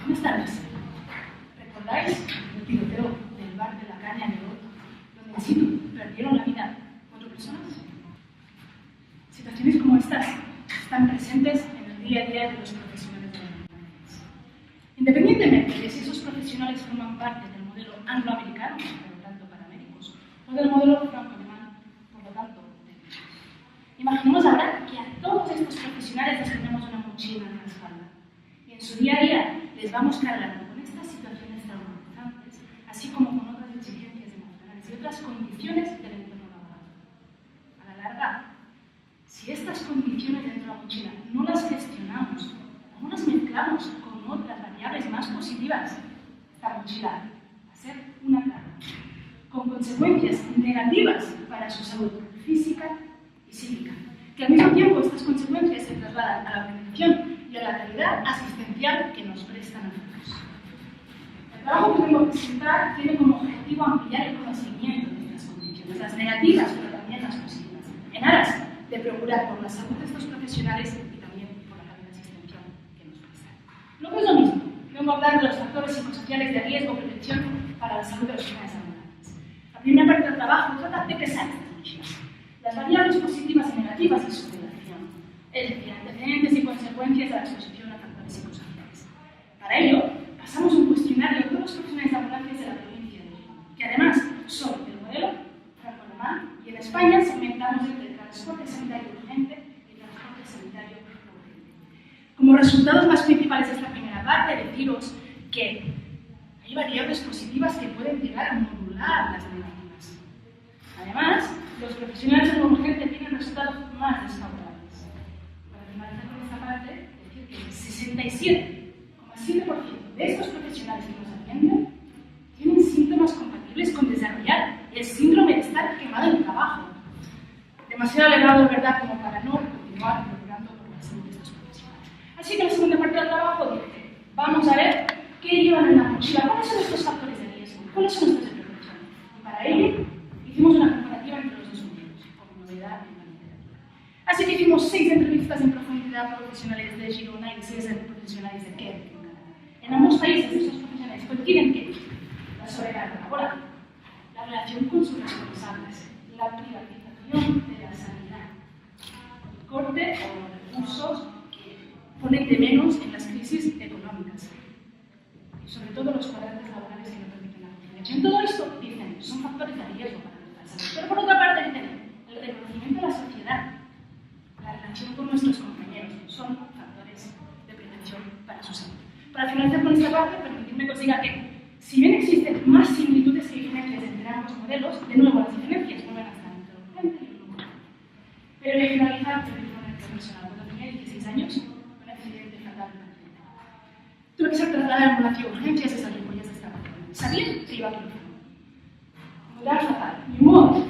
Buenas tardes. ¿Recordáis el tiroteo del bar de la Caña de Oro, donde in situ perdieron la vida 4 personas? Situaciones como estas están presentes en el día a día de los profesionales de la emergencia. Independientemente de si esos profesionales forman parte del modelo angloamericano, por lo tanto paramédicos, o del modelo franco-alemán, por lo tanto de médicos. Imaginemos ahora que a todos estos profesionales les ponemos una mochila en la espalda y en su día a día les vamos cargando con estas situaciones traumatizantes, así como con otras exigencias emocionales y otras condiciones del entorno laboral. A la larga, si estas condiciones dentro de la mochila no las gestionamos, no las mezclamos con otras variables más positivas, esta mochila va a ser una carga, con consecuencias negativas para su salud física y psíquica, que al mismo tiempo estas consecuencias se trasladan a la prevención y a la calidad asistencial que nos prestan a todos. El trabajo que vengo a presentar tiene como objetivo ampliar el conocimiento de estas condiciones, las negativas, pero también las positivas, en aras de procurar por la salud de estos profesionales y también por la calidad asistencial que nos prestan. No es lo mismo, vengo a hablar de los factores psicosociales de riesgo o prevención para la salud de los profesionales ambulantes. La primera parte del trabajo trata de pesar estas mochilas, las variables positivas y negativas de su relación, es decir, antecedentes y consecuencias de la exposición a factores psicosociales. Para ello, pasamos un cuestionario a todos los profesionales de ambulancias de la provincia de León, que además son del modelo franco-alemán, y en España segmentamos entre transporte sanitario urgente y transporte sanitario urgente. Como resultados más principales de esta primera parte, deciros que hay variables positivas que pueden llegar a modular las negativas. Además, los profesionales de lo urgente tienen resultados más desfavorables. Para finalizar con esta parte, decir que el 67,7% de estos profesionales que nos atienden tienen síntomas compatibles con desarrollar el síndrome de estar quemado en el trabajo. Demasiado elevado, ¿verdad?, como para no continuar procurando por la salud de estos profesionales. Así que la segunda parte del trabajo dice, vamos a ver qué llevan en la mochila, cuáles son estos factores de riesgo, cuáles son estos de prevención. Y para ello, hicimos una comparativa entre los dos modelos, como novedad en la literatura. Así que hicimos 6 entrevistas en profundidad a profesionales de Girona y 6 profesionales de Quebec, en Canadá. En ambos países, estos profesionales coinciden que la sobrecarga laboral, la relación con sus responsables, la privatización de la sanidad, el corte o recursos que ponen de menos en las crisis económicas, y sobre todo los cuadrantes laborales que no permiten la conciliación. Todo esto, dicen, son factores de riesgo para nuestra salud. Pero por otra parte, dicen, el reconocimiento de la sociedad, la relación con nuestros compañeros, son factores de prevención para su salud. Para finalizar con esta parte, permitidme que os diga que, si bien existen más similitudes que diferencias entre ambos modelos, de nuevo las diferencias vuelven a estar entre el urgente y el no urgente. Pero de finalizar, permitidme una personal. Cuando tenía 16 años, un accidente fatal en accidente. Tuve que ser trasladada a ambulancia de urgencias y salir por ellas de esta parte. Sabía que iba a quirófano. Mudar fatal. Mi humor